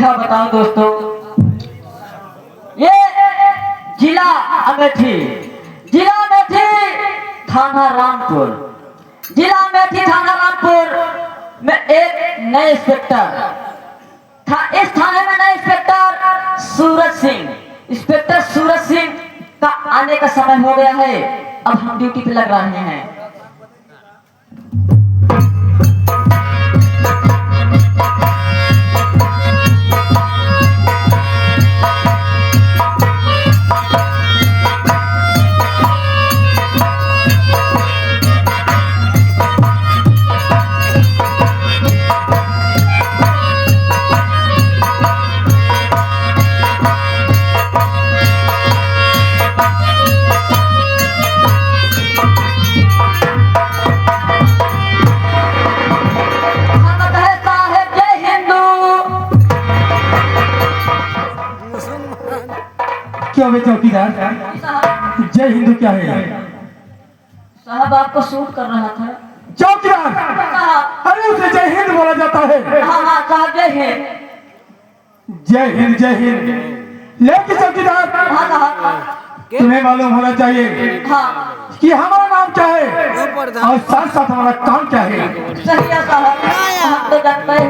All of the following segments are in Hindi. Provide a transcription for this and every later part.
हाँ बताओ दोस्तों, ये जिला अमेठी, जिला अमेठी थाना रामपुर, जिला अमेठी थाना रामपुर में एक नए इंस्पेक्टर था। इस थाने में नए इंस्पेक्टर सूरज सिंह, इंस्पेक्टर सूरज सिंह का आने का समय हो गया है। अब हम ड्यूटी पे लग रहे हैं। क्या वे चौकीदार, जय हिंदू क्या है? साहब आपको शूट कर रहा था। चौकीदार, अरे उसे जय हिंद बोला जाता है। हाँ हाँ साहब जय हिंद। जय हिंद जय हिंद। लेकिन चौकीदार, हाँ साहब तुम्हें मालूम होना चाहिए हाँ कि हमारा नाम क्या है और साथ साथ हमारा काम क्या है। सही है साहब, हम तो जानते हैं।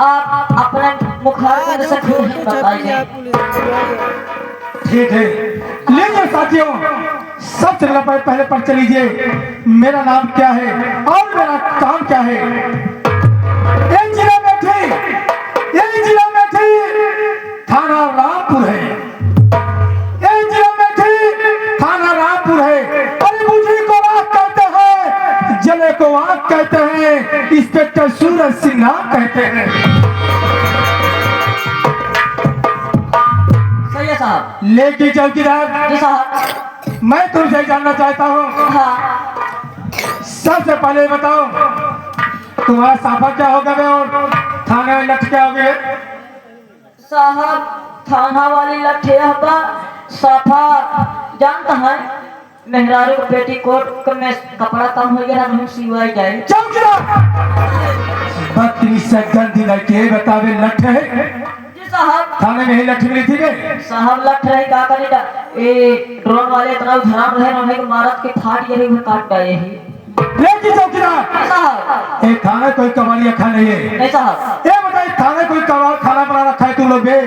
आप अपने मुखार से खुद ही बताइए। ठीक है, लीजिए साथियों, सबसे पहले पर चलीजिए मेरा नाम क्या है और मेरा काम क्या है। एक जिला में थी, एक जिला में थी थाना रामपुर है, एक जिला में थी थाना रामपुर है। अरे बुझी को आग कहते हैं, जले को आग कहते हैं, इंस्पेक्टर सूरज सिंह नाम कहते हैं। साहब लेकिन चौकीदार जी साहब, मैं तुमसे जानना चाहता हूँ, हाँ सबसे पहले बताओ तुम्हारा साफा क्या होगा बे और थाने में लठ क्या होगे? साहब थाना वाली लठे हब्बा साफा जानता है, मेहरारू पेटीकोट में कपड़ा कम हो गया नहीं सिवाई जाए। चौकीदार बत्तीस गंदी लड़के बतावे लठ है साहब, थाने में ही लठ मिली थी बे? साहब लठ रही का करी ए ड्रोन वाले इतना धराम रहे ना कि मारत के फाट गए वो काट गए ही। लेकिन चौकीदार साहब एक थाने कोई कबाड़िया खा नहीं है। नहीं साहब, ये बताइए थाने कोई कबाड़ खाना बना रखा है तुम लोग बे?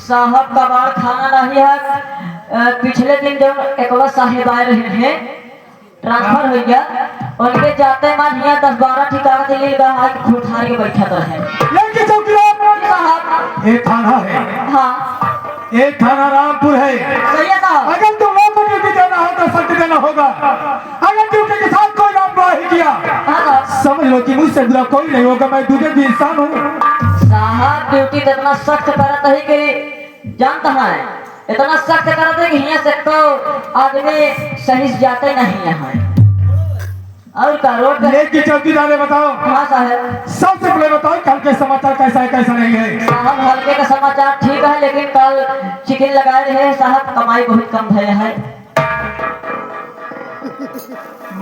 साहब कबाड़ खाना नहीं है। पिछले दिन जब एक बार साहेब आए रहे हैं, ट्रांसफर हो गया, उनके जाते मान यहाँ 10-12 ठिकाना दिल्ली का खुठार के बैठा रहे। लेकिन चौकीदार साहब एक थाना है, हाँ एक थाना रामपुर है। सही है साहब, अगर तुम लोग को ड्यूटी देना हो तो सख्त देना होगा। अगर ड्यूटी के साथ कोई लापरवाही किया हाँ समझ लो कि मुझसे बुरा कोई नहीं होगा, मैं दूसरे भी इंसान हूँ। साहब ड्यूटी तो इतना सख्त करता है कि जानता है, इतना सख्त करते है कि यहाँ से तो आदमी सही से जाते नहीं यहाँ और का रोड पे। लेकिन चौकीदार बताओ, हाँ साहब, सबसे पहले बताओ कल के समाचार कैसा है कैसा नहीं है? साहब हल्के का समाचार ठीक है, लेकिन कल चिकन लगाए रहे साहब, कमाई बहुत कम भय है।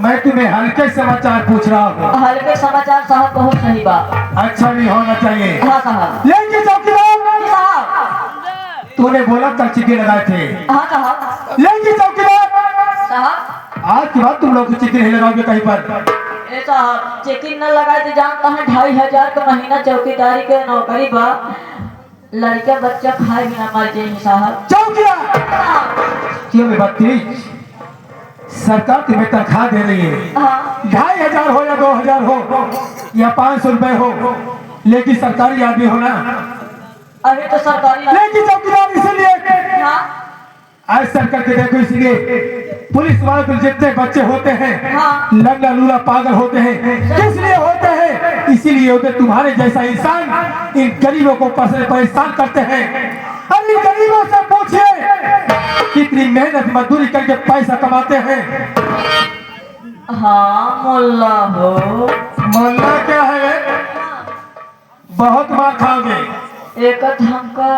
मैं तुम्हें हल्के समाचार पूछ रहा हूँ। हल्के समाचार साहब बहुत सही बात। अच्छा नहीं होना चाहिए। हाँ साहब, लेकिन चौकीदार साहब तूने बोला कल चिकन लगाए थे। हाँ साहब, लेकिन चौकीदार साहब आज के बाद तुम लोग चिकन नहीं लगाओगे कहीं पर? ए साहब चिकन न लगाए तो जानता है 2500 का महीना चौकीदारी के नौकरी बा, लड़का बच्चा खाए बिना मर जाए साहब। चौकीदार क्यों बे बत्तीस, सरकार तुम्हें तनख्वाह दे रही है, हाँ 2500 हो या 2000 हो या 500 रुपए हो, लेकिन सरकारी आदमी हो ना। अभी तो सरकारी लेकिन चौकीदार इसलिए हाँ आज सरकार के देखो, इसलिए पुलिस वाले को जितने बच्चे होते हैं हाँ। लंगड़ा लूला पागल होते हैं, किस लिए होते हैं? इसीलिए होते तुम्हारे जैसा इंसान इन गरीबों को परेशान करते हैं। अब इन गरीबों से पूछिए कितनी मेहनत मजदूरी करके पैसा कमाते हैं। हाँ मोल्ला हो, मोल्ला क्या है? बहुत मार खाओगे। एक हमका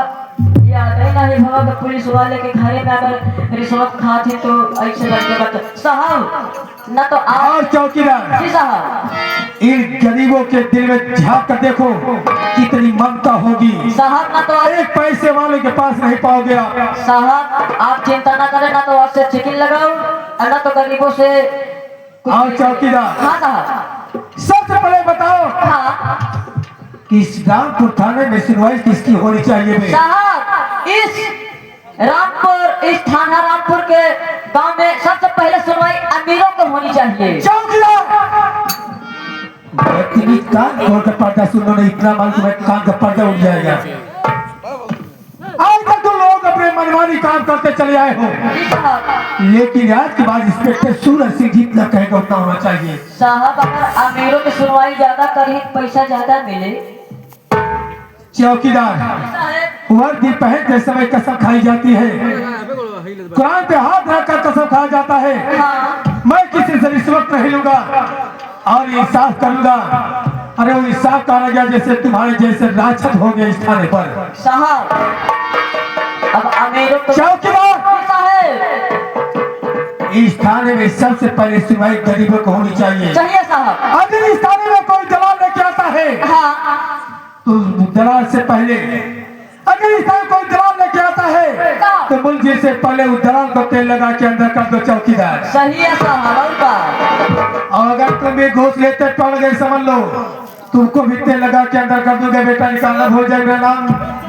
याद ही नहीं भवा कि पुलिस वाले के घरे में अगर रिश्वत खाते तो ऐसे लगे बता साहब न तो और चौकीदार जी साहब इन गरीबों के दिल में झांक कर देखो कितनी ममता होगी। साहब ना तो एक पैसे वाले के पास नहीं पाओगे आप। साहब आप चिंता ना करें, ना तो आपसे चिकन लगाओ और ना तो गरीबों से और चौकीदार, हाँ साहब, सबसे पहले बताओ हाँ कि इस रामपुर थाने में सुनवाई किसकी होनी चाहिए बे? साहब, इस थाना रामपुर के गांव में सबसे पहले सुनवाई अमीरों को होनी चाहिए। चौकीदार, इतनी कान खोल कर पर्दा सुन लो, नहीं इतना मालूम है कान का पर्दा उठ जाएगा। आज तक तो लोग अपने मनमानी काम करते चले आए हो, जी साहब। लेकिन आज के बाद इंस्पेक्टर सूरज सिंह जितना कहेगा उतना होना चाहिए। साहब अगर अमीरों की सुनवाई ज्यादा करें पैसा ज्यादा मिले। चौकीदार, वर्दी पहन के समय कसम खाई जाती है, कुरान पे हाथ रखकर कसम खाया जाता है। हाँ मैं किसी से रिश्वत नहीं लूंगा और इंसाफ करूंगा। अरे वो इंसाफ करा गया जैसे तुम्हारे जैसे राक्षस हो गए इस थाने पर। साहब अब अमीरों को चौकीदार, साहब इस थाने में सबसे पहले सुनवाई गरीबों को होनी चाहिए। चाहिए साहब। अगर इस थाने में कोई दलाल लेके आता है हाँ तो दलाल से पहले, अगर इस थाने कोई दलाल लेके आता है तो मुंशी से पहले उस दलाल को तेल लगा के अंदर कर दो। चौकीदार सही है साहब। और अगर तुम भी घूस लेते पड़ गए समझ लो तुमको भी तेल लगा के अंदर कर दूंगा। बेटा निकालना हो जाए। मेरा नाम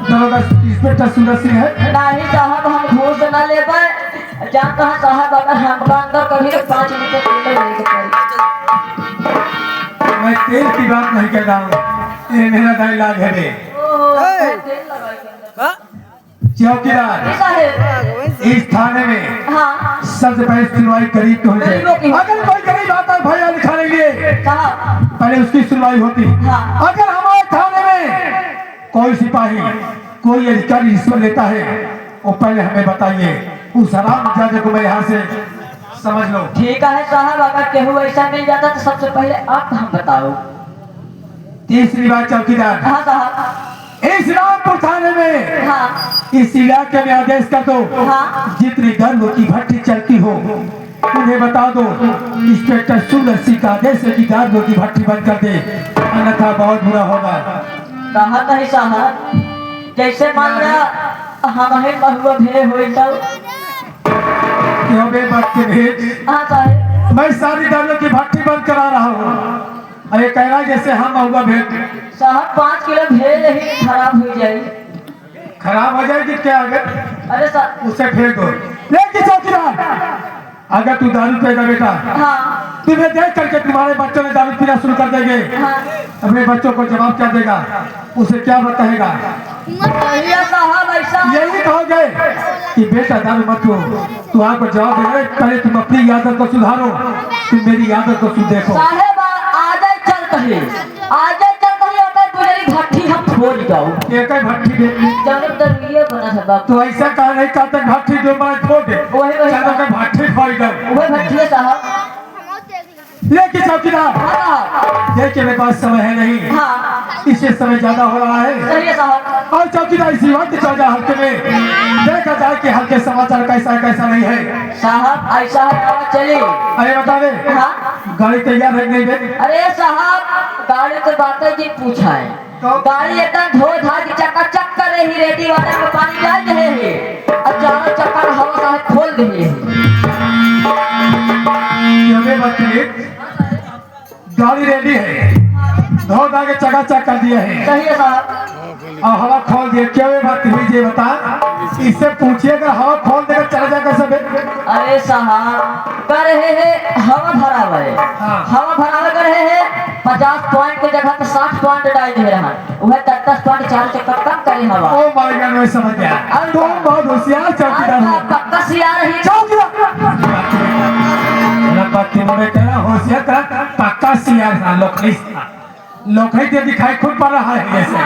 दरोगा इंस्पेक्टर सूरज सिंह है। नहीं साहब हम घूस न ले पाए, जानते हैं साहब अगर हम अंदर कभी 5 मिनट तेल लेके पड़ी। मैं तेल की बात नहीं कर रहा हूँ, ये मेरा डायलॉग है बे। चौकीदार, साहब इस थाने में हाँ सबसे पहले सुनवाई गरीब की होनी गरीबों की। चाहिए। अगर कोई गरीब आता है भैया लिखाने के लिए साहब पहले उसकी सुनवाई होती। हाँ। अगर हमारे थाने में कोई सिपाही कोई अधिकारी रिश्वत लेता है वो पहले हमें बताइए, उस हरामजादे को मैं यहाँ से समझ लो। ठीक है साहब, अगर केहू ऐसा मिल जाता तो सबसे पहले आप हम बताओ। तीसरी बात चौकीदार, हाँ साहब इस रामपुर थाने में हाँ इस इलाके में आदेश कर दो हाँ जितनी गर्व की भट्टी चलती हो उन्हें बता दो इंस्पेक्टर सूरज सिंह का आदेश है कि गर्व की भट्टी बंद कर दे, अन्यथा बहुत बुरा होगा। कहा नहीं साहब, जैसे मान लिया हमें बहुआ भेड़े हुए तब। क्यों बे बात के भेज, हाँ साहब मैं सारी गर्व की भट्टी बंद करा रहा हूँ। अरे कह रहा जैसे हम बहुआ भेज साहब 5 किलो भेड़ ही खराब हो जाए। खराब हो जाएगी क्या? अगर अरे साहब उसे फेंक दो। लेकिन चौकीदार, अगर तू दारू पिएगा बेटा, हाँ तुम्हें देख करके तुम्हारे बच्चों ने दारू पीना शुरू कर देंगे। हाँ अपने बच्चों को जवाब क्या देगा, उसे क्या बताएगा? सही है साहब। ऐसा यही कहोगे कि बेटा दारू मत पो। तू आपको जवाब देगा पहले तुम अपनी आदत को सुधारो, तुम मेरी आदत को देखो। साहेब आजे चल कहे, आजे चल कहे अगर बुझली भट्टी हम फोड़ जाओ। एक ही भट्टी दे जब तक ये बना था बाप तो ऐसा कहा नहीं कहा तक भट्टी दो मैं फोड़ दे। वही चलो के भट्टी फोड़ दो। वही भट्टी है साहब। लेकिन चौकीदार, हाँ देखिए मेरे पास समय है नहीं, हाँ इससे समय ज्यादा हो रहा है। सही है साहब। और चौकीदार इसी वक्त चल जाए हल्के में, देखा जाए कि हल्के समाचार कैसा है कैसा नहीं है। साहब ऐसा है आवाज चली। अरे बता दे, हाँ गाड़ी तैयार है नहीं बे? अरे साहब गाड़ी तो बात है जी पूछा है, गाड़ी एकदम धो धा की चकाचक कर रही, रेडी वाले में पानी डाल रहे हैं और चारों चक्कर हवा साहब खोल रही है। गाड़ी रेडी है, धो धा के चकाचक कर दिए हैं सही है साहब। और हवा खोल दिए। क्या ये बात हुई ये बता, इससे पूछिए अगर हवा खोल देकर चला जाएगा सब। अरे साहब कर रहे हैं हवा भरा हुआ है, हाँ। हवा भरा हुआ कर रहे हैं 50 पॉइंट की जगह पे 60 पॉइंट डाल दे रहा है, वह 10 पॉइंट 4 चक्कर कम करे हवा। ओ माय गॉड, मैं समझ गया, तुम बहुत होशियार चौकीदार हो। पक्का सियार ही होशियार पक्का सियार लोखड़ी के दिखाई खुद पड़ रहा है जैसे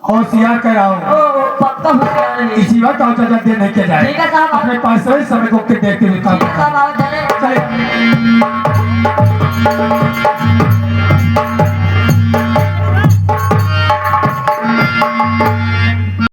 होशियार कह रहा हूँ। पक्का होशियार ही। इसी बात का चाचा देर नहीं किया जाए। ठीक है साहब। अपने पास सही समय को देखते हुए काम ठीक है साहब, आओ चले। चले।